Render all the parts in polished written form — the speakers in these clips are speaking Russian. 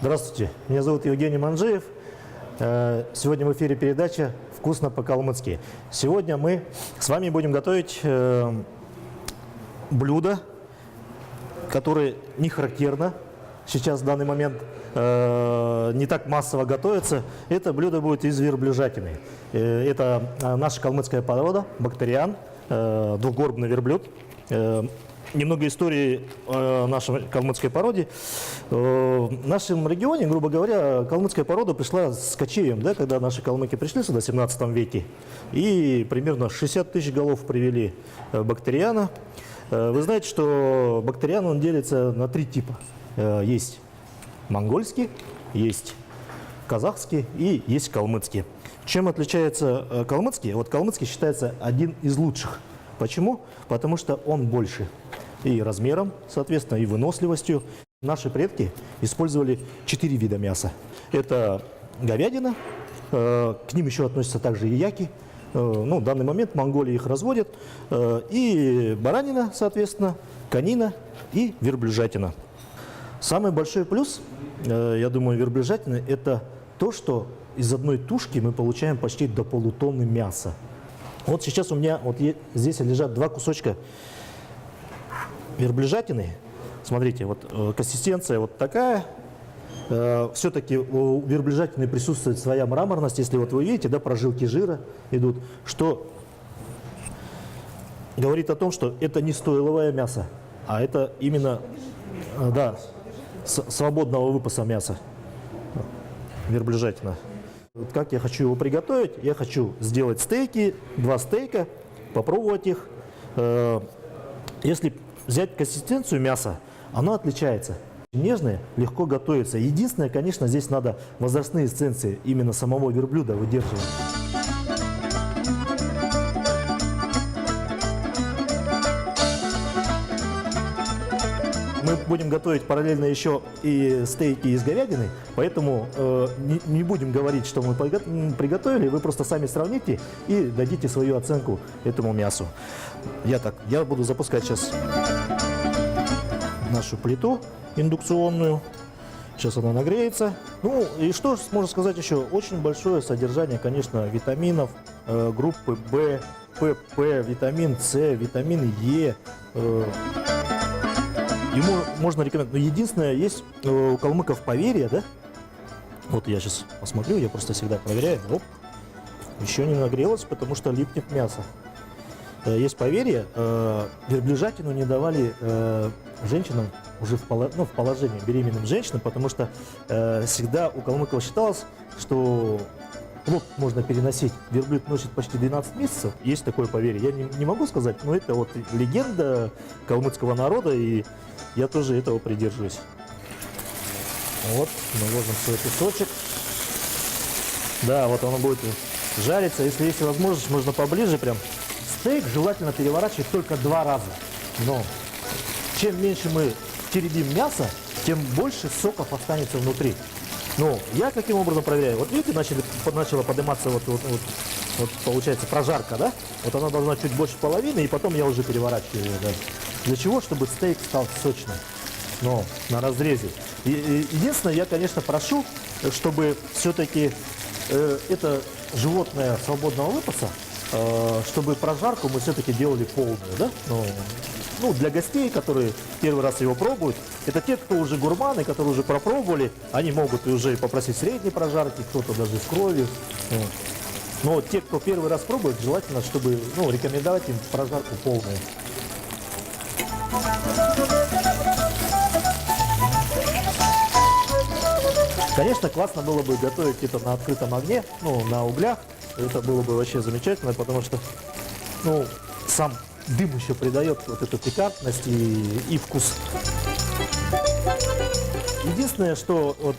Здравствуйте, меня зовут Евгений Манжиев. Сегодня в эфире передача «Вкусно по-калмыцки». Сегодня мы с вами будем готовить блюдо, которое не характерно сейчас в данный момент, не так массово готовится. Это блюдо будет из верблюжатины. Это наша калмыцкая порода, бактериан, двухгорбный верблюд. Немного истории о нашей калмыцкой породе. В нашем регионе, грубо говоря, калмыцкая порода пришла с кочевьем, да, когда наши калмыки пришли сюда в 17 веке, и примерно 60 тысяч голов привели бактериана. Вы знаете, что бактериан он делится на три типа. Есть монгольский, есть казахский и есть калмыцкий. Чем отличается калмыцкий? Вот калмыцкий считается один из лучших. Почему? Потому что он больше и размером, соответственно, и выносливостью. Наши предки использовали 4 вида мяса. Это говядина, к ним еще относятся также и яки. Ну, в данный момент в Монголии их разводят. И баранина, соответственно, конина и верблюжатина. Самый большой плюс, я думаю, верблюжатины – это то, что из одной тушки мы получаем почти до полутонны мяса. Вот сейчас у меня вот здесь лежат два кусочка верблюжатины. Смотрите, вот консистенция вот такая. Все-таки у верблюжатины присутствует своя мраморность. Если вот вы видите, да, прожилки жира идут, что говорит о том, что это не стойловое мясо, а это именно, да, свободного выпаса мяса верблюжатина. Как я хочу его приготовить? Я хочу сделать стейки, 2 стейка, попробовать их. Если взять консистенцию мяса, оно отличается. Нежное, легко готовится. Единственное, конечно, здесь надо возрастные эссенции именно самого верблюда выдерживать. Мы будем готовить параллельно еще и стейки из говядины, поэтому не будем говорить, что мы приготовили, вы просто сами сравните и дадите свою оценку этому мясу. Я буду запускать сейчас нашу плиту индукционную. Сейчас она нагреется. Ну и что можно сказать еще? Очень большое содержание, конечно, витаминов группы В, ПП, витамин С, витамин Е. Ему можно рекомендовать. Но единственное, есть у калмыков поверье, да? Вот я сейчас посмотрю, я просто всегда проверяю. Оп, еще не нагрелось, потому что липнет мясо. Есть поверье, верблюжатину не давали женщинам уже в положении, беременным женщинам, потому что всегда у калмыков считалось, что плод можно переносить. Верблюд носит почти 12 месяцев. Есть такое поверье. Я не могу сказать, но это вот легенда калмыцкого народа, и я тоже этого придерживаюсь. Вот, мы ложим свой песочек. Да, вот оно будет жариться. Если есть возможность, можно поближе прям. Стейк желательно переворачивать только 2 раза. Но чем меньше мы теребим мясо, тем больше соков останется внутри. Ну, я каким образом проверяю? Вот видите, начала подниматься вот получается прожарка, да? Вот она должна чуть больше половины, и потом я уже переворачиваю ее. Да. Для чего? Чтобы стейк стал сочным, но на разрезе. Единственное, я, конечно, прошу, чтобы все-таки это животное свободного выпаса, чтобы прожарку мы все-таки делали полную, да? Ну, для гостей, которые первый раз его пробуют, это те, кто уже гурманы, которые уже пропробовали, они могут уже попросить средней прожарки, кто-то даже с кровью. Но те, кто первый раз пробует, желательно, чтобы, рекомендовать им прожарку полную. Конечно, классно было бы готовить это на открытом огне, на углях. Это было бы вообще замечательно, потому что, сам дым еще придает вот эту пикантность и вкус. Единственное, что вот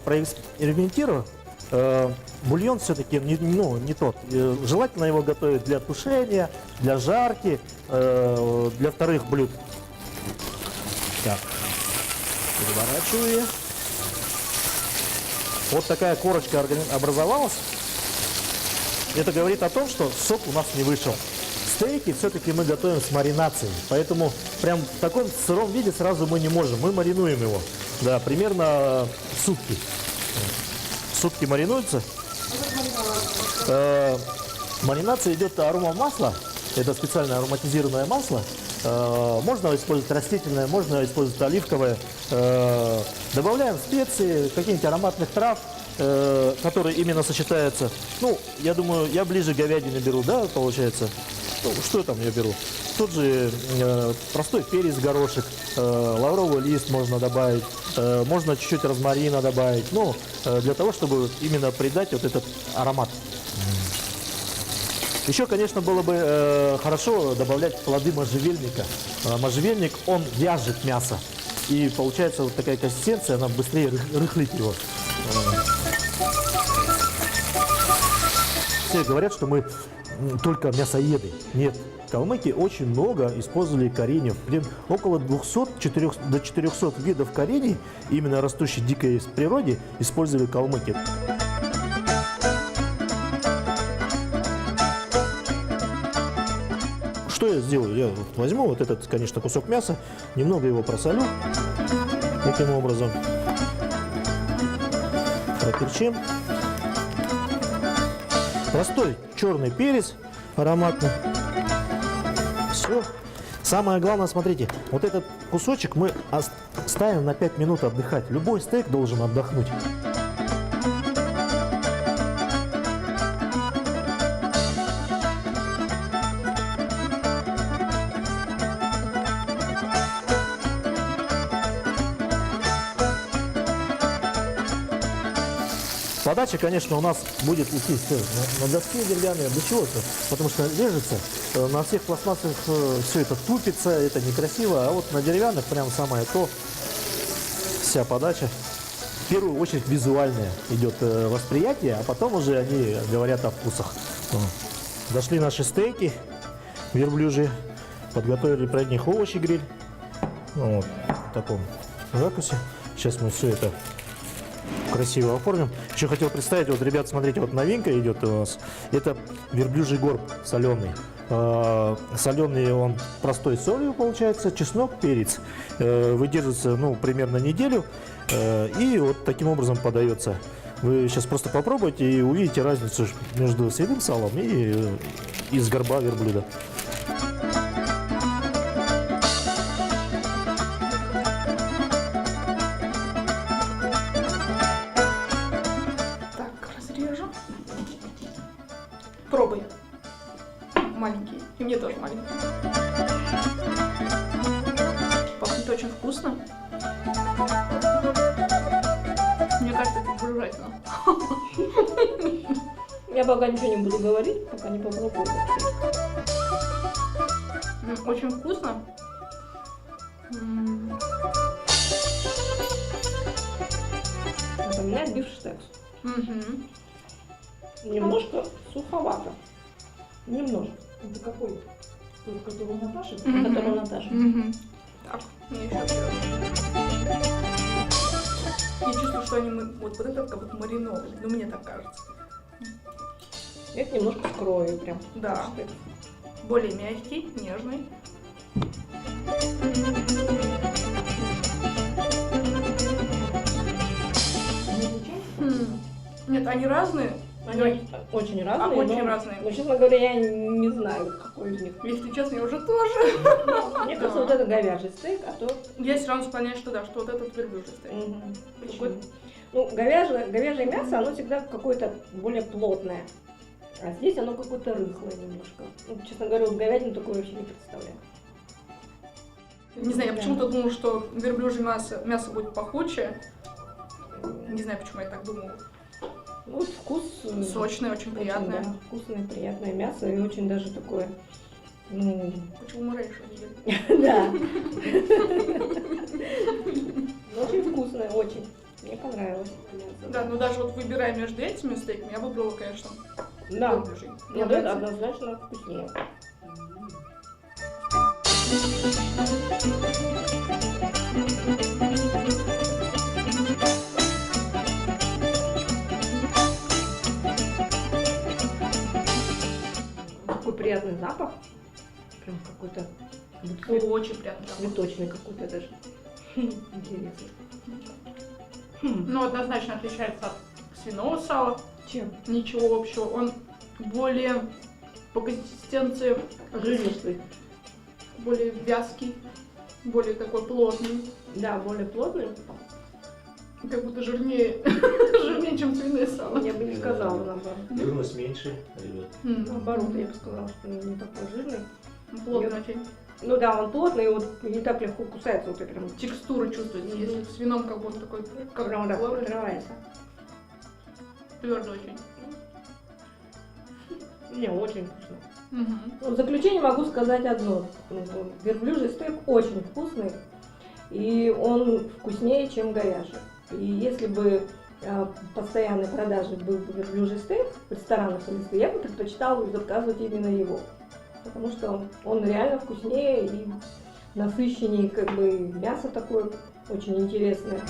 проэкспериментирую, бульон все-таки не тот. Желательно его готовить для тушения, для жарки, для вторых блюд. Так, переворачиваю. Вот такая корочка образовалась. Это говорит о том, что сок у нас не вышел. Стейки все-таки мы готовим с маринацией, поэтому прям в таком сыром виде сразу мы не можем. Мы маринуем его. Да, примерно сутки. Сутки маринуется. Маринация идет арома масла. Это специальное ароматизированное масло. Можно использовать растительное, можно использовать оливковое. Добавляем специи, каких-нибудь ароматных трав, которые именно сочетаются. Ну, я думаю, я ближе к говядине беру, да, получается. Ну, что там я беру? Тут же простой перец, горошек, лавровый лист можно добавить, можно чуть-чуть розмарина добавить, ну, для того, чтобы именно придать вот этот аромат. Еще, конечно, было бы хорошо добавлять плоды можжевельника. Можжевельник, он вяжет мясо. И получается вот такая консистенция, она быстрее рыхлит его. Все говорят, что мы только мясоеды. Нет, калмыки очень много использовали кореньев. Блин, около 200 до 400 видов корений, именно растущих в дикой природе, использовали калмыки. Что я сделаю? Я вот возьму вот этот, конечно, кусок мяса, немного его просолю. Таким образом проперчим. Простой черный перец ароматный. Все. Самое главное, смотрите, вот этот кусочек мы ставим на 5 минут отдыхать. Любой стейк должен отдохнуть. Подача, конечно, у нас будет идти все на доске деревянной. Для чего-то? Потому что режется. На всех пластмассах все это тупится, это некрасиво. А вот на деревянных прям самое то. Вся подача. В первую очередь визуальная идет восприятие, а потом уже они говорят о вкусах. Дошли наши стейки верблюжьи. Подготовили про них овощи гриль. Вот в таком ракурсе. Сейчас мы все это красиво оформим. Еще хотел представить, вот, ребят, смотрите, вот новинка идет у нас. Это верблюжий горб соленый. Соленый он простой солью получается, чеснок, перец. Выдерживается, ну, примерно неделю. И вот таким образом подается. Вы сейчас просто попробуйте и увидите разницу между свиным салом и из горба верблюда. Пробуй. Маленький. И мне тоже маленький. Пахнет очень вкусно. Мне кажется, это обжирательно. Я пока ничего не буду говорить, пока не попробую. Очень вкусно. Напоминает бифштекс. Немножко суховато. Немножко. Это какой? Тот, который Наташа? Который Наташа. Так, мне еще я чувствую, что они вот это как будто маринованы. Ну, мне так кажется. Это немножко с кровью прям. Да. Более мягкий, нежный. Нет, они разные. Они очень разные. Очень разные. Но, честно говоря, я не знаю, какой из них. Если честно, я уже тоже. Мне кажется, вот это говяжий стейк, а то... Я все равно склоняюсь, что да, что вот этот верблюжий стейк. Почему? Ну, говяжье мясо, оно всегда какое-то более плотное. А здесь оно какое-то рыхлое немножко. Ну, честно говоря, вот говядину такое вообще не представляю. Не знаю, я почему-то думала, что верблюжье мясо будет похудше. Не знаю, почему я так думала. Ну, вот вкус сочный, очень приятное. Да, вкусное, приятное мясо и очень даже такое, ну... Почему мы раньше не ели? Да. Очень вкусное, очень. Мне понравилось. Да, ну даже вот выбирая между этими стейками, я выбрала, конечно, верблюжий. Нет, это однозначно вкуснее. Такой приятный запах, прям какой-то Очень приятный запах. Цветочный какой-то даже. Интересно. Ну, однозначно отличается от свиного сала. Чем? Ничего общего. Он более по консистенции Жирнистый. более вязкий, более такой плотный. Да, более плотный. Как будто жирнее, жирнее, чем свиное сало. Я бы не сказала, наоборот. Жирность меньше, ребят. Наоборот, я бы сказала, что он не такой жирный. Плотный очень. Ну да, он плотный, и вот не так легко кусается, вот и прям Текстура чувствуется. Если в свином как будто такой, как прям так плавает, открывается. твердый очень. Не, очень вкусно. Мгм. Ну, в заключение могу сказать одно. Верблюжий стейк очень вкусный, и он вкуснее, чем говяжий. И если бы в постоянной продаже был бы верблюжий стейк в ресторанах, я бы предпочитала заказывать именно его. Потому что он реально вкуснее и насыщеннее, как бы мясо такое очень интересное.